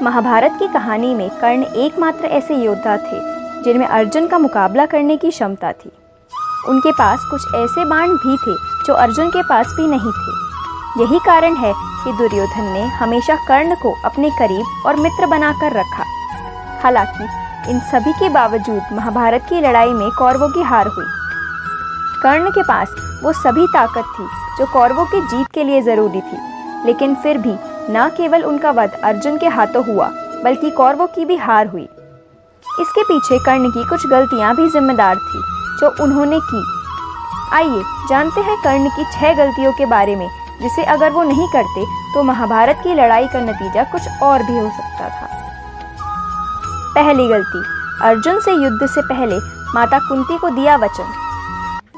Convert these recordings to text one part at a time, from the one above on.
महाभारत की कहानी में कर्ण एकमात्र ऐसे योद्धा थे जिनमें अर्जुन का मुकाबला करने की क्षमता थी। उनके पास कुछ ऐसे बाण भी थे जो अर्जुन के पास भी नहीं थे। यही कारण है कि दुर्योधन ने हमेशा कर्ण को अपने करीब और मित्र बनाकर रखा। हालांकि इन सभी के बावजूद महाभारत की लड़ाई में कौरवों की हार हुई। कर्ण के पास वो सभी ताकत थी जो कौरवों की जीत के लिए जरूरी थी, लेकिन फिर भी न केवल उनका वध अर्जुन के हाथों हुआ बल्कि कौरवों की भी हार हुई। इसके पीछे कर्ण की कुछ गलतियां भी जिम्मेदार थी जो उन्होंने की। आइए जानते हैं कर्ण की 6 गलतियों के बारे में, जिसे अगर वो नहीं करते तो महाभारत की लड़ाई का नतीजा कुछ और भी हो सकता था। पहली गलती, अर्जुन से युद्ध से पहले माता कुंती को दिया वचन।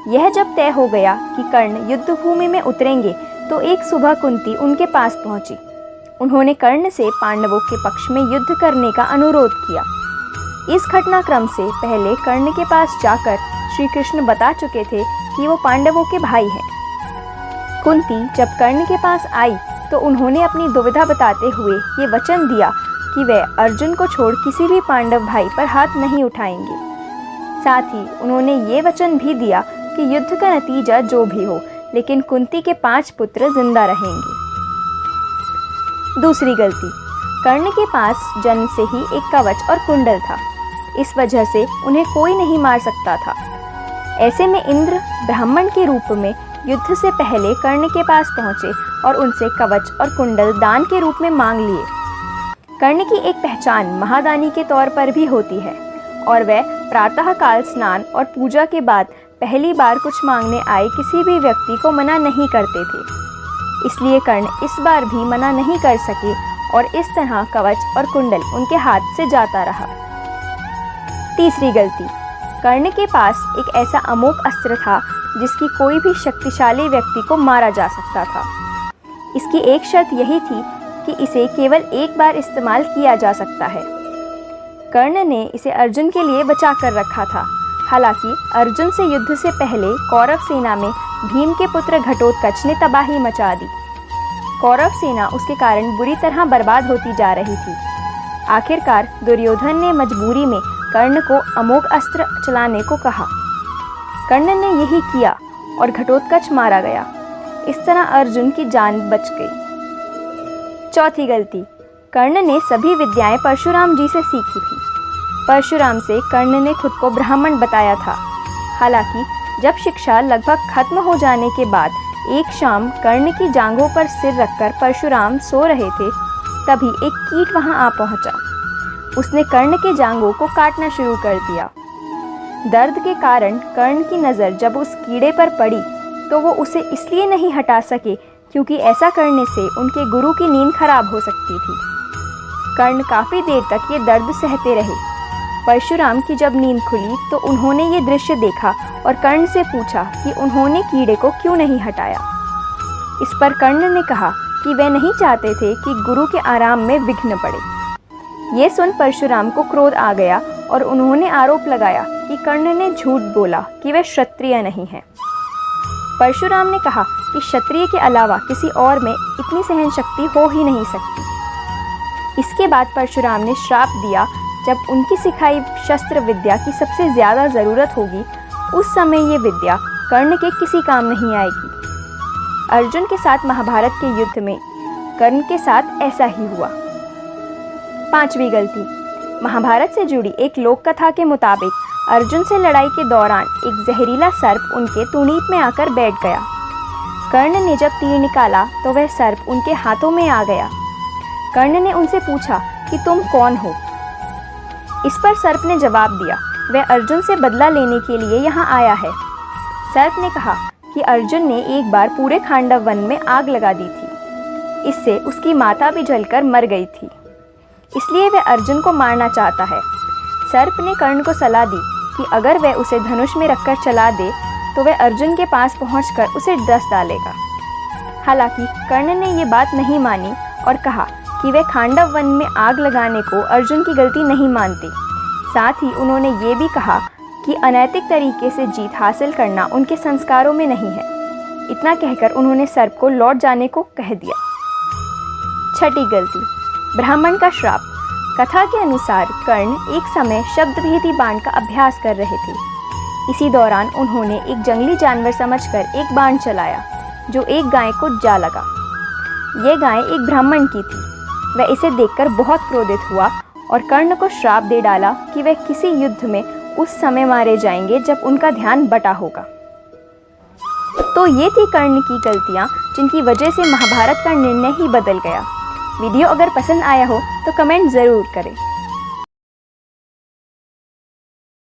यह जब तय हो गया कि कर्ण युद्ध भूमि में उतरेंगे तो एक सुबह कुंती उनके पास पहुंची। उन्होंने कर्ण से पांडवों के पक्ष में युद्ध करने का अनुरोध किया। इस घटनाक्रम से पहले कर्ण के पास जाकर श्री कृष्ण बता चुके थे कि वो पांडवों के भाई हैं। कुंती जब कर्ण के पास आई तो उन्होंने अपनी दुविधा बताते हुए ये वचन दिया कि वे अर्जुन को छोड़ किसी भी पांडव भाई पर हाथ नहीं उठाएंगे। साथ ही उन्होंने ये वचन भी दिया कि युद्ध का नतीजा जो भी हो, लेकिन कुंती के 5 पुत्र जिंदा रहेंगे। दूसरी गलती, कर्ण के पास जन्म से ही एक कवच और कुंडल था। इस वजह से उन्हें कोई नहीं मार सकता था। ऐसे में इंद्र ब्राह्मण के रूप में युद्ध से पहले कर्ण के पास पहुंचे और उनसे कवच और कुंडल दान के रूप में मांग लिए। कर्ण की एक पहचान महादानी के तौर पर भी होती है और वह प्रातःकाल स्नान और पूजा के बाद पहली बार कुछ मांगने आए किसी भी व्यक्ति को मना नहीं करते थे। इसलिए कर्ण इस बार भी मना नहीं कर सके और इस तरह कवच और कुंडल उनके हाथ से जाता रहा। तीसरी गलती, कर्ण के पास एक ऐसा अमोघ अस्त्र था जिसकी कोई भी शक्तिशाली व्यक्ति को मारा जा सकता था। इसकी एक शर्त यही थी कि इसे केवल एक बार इस्तेमाल किया जा सकता है। कर्ण ने इसे अर्जुन के लिए बचा कर रखा था। हालांकि अर्जुन से युद्ध से पहले कौरव सेना में भीम के पुत्र घटोत्कच ने तबाही मचा दी। कौरव सेना उसके कारण बुरी तरह बर्बाद होती जा रही थी। आखिरकार दुर्योधन ने मजबूरी में कर्ण को अमोघ अस्त्र चलाने को कहा। कर्ण ने यही किया और घटोत्कच मारा गया। इस तरह अर्जुन की जान बच गई। चौथी गलती, कर्ण ने सभी विद्याएं परशुराम जी से सीखी थी। परशुराम से कर्ण ने खुद को ब्राह्मण बताया था। हालांकि जब शिक्षा लगभग खत्म हो जाने के बाद एक शाम कर्ण की जांघों पर सिर रखकर परशुराम सो रहे थे, तभी एक कीट वहां आ पहुंचा। उसने कर्ण के जांघों को काटना शुरू कर दिया। दर्द के कारण कर्ण की नज़र जब उस कीड़े पर पड़ी तो वो उसे इसलिए नहीं हटा सके क्योंकि ऐसा करने से उनके गुरु की नींद खराब हो सकती थी। कर्ण काफ़ी देर तक ये दर्द सहते रहे। परशुराम की जब नींद खुली तो उन्होंने ये दृश्य देखा और कर्ण से पूछा कि उन्होंने कीड़े को क्यों नहीं हटाया। इस पर कर्ण ने कहा कि वे नहीं चाहते थे कि गुरु के आराम में विघ्न पड़े। ये सुन परशुराम को क्रोध आ गया और उन्होंने आरोप लगाया कि कर्ण ने झूठ बोला कि वे क्षत्रिय नहीं हैं। परशुराम ने कहा कि क्षत्रिय के अलावा किसी और में इतनी सहन शक्ति हो ही नहीं सकती। इसके बाद परशुराम ने श्राप दिया, जब उनकी सिखाई शस्त्र विद्या की सबसे ज़्यादा ज़रूरत होगी उस समय ये विद्या कर्ण के किसी काम नहीं आएगी। अर्जुन के साथ महाभारत के युद्ध में कर्ण के साथ ऐसा ही हुआ। पांचवी गलती, महाभारत से जुड़ी एक लोक कथा के मुताबिक अर्जुन से लड़ाई के दौरान एक जहरीला सर्प उनके तूणीत में आकर बैठ गया। कर्ण ने जब तीर निकाला तो वह सर्प उनके हाथों में आ गया। कर्ण ने उनसे पूछा कि तुम कौन हो। इस पर सर्प ने जवाब दिया, वह अर्जुन से बदला लेने के लिए यहाँ आया है। सर्प ने कहा कि अर्जुन ने एक बार पूरे खांडव वन में आग लगा दी थी। इससे उसकी माता भी जलकर मर गई थी, इसलिए वह अर्जुन को मारना चाहता है। सर्प ने कर्ण को सलाह दी कि अगर वह उसे धनुष में रखकर चला दे तो वह अर्जुन के पास पहुंचकर उसे डस डालेगा। हालांकि कर्ण ने ये बात नहीं मानी और कहा कि वे खांडव वन में आग लगाने को अर्जुन की गलती नहीं मानते। साथ ही उन्होंने ये भी कहा कि अनैतिक तरीके से जीत हासिल करना उनके संस्कारों में नहीं है। इतना कहकर उन्होंने सर्प को लौट जाने को कह दिया। छठी गलती, ब्राह्मण का श्राप। कथा के अनुसार कर्ण एक समय शब्दभेदी बाण का अभ्यास कर रहे थे। इसी दौरान उन्होंने एक जंगली जानवर समझकर एक बाण चलाया जो एक गाय को जा लगा। यह गाय एक ब्राह्मण की थी। वह इसे देखकर बहुत क्रोधित हुआ और कर्ण को श्राप दे डाला कि वह किसी युद्ध में उस समय मारे जाएंगे जब उनका ध्यान बटा होगा। तो ये थी कर्ण की गलतियाँ जिनकी वजह से महाभारत का निर्णय ही बदल गया। वीडियो अगर पसंद आया हो तो कमेंट ज़रूर करें।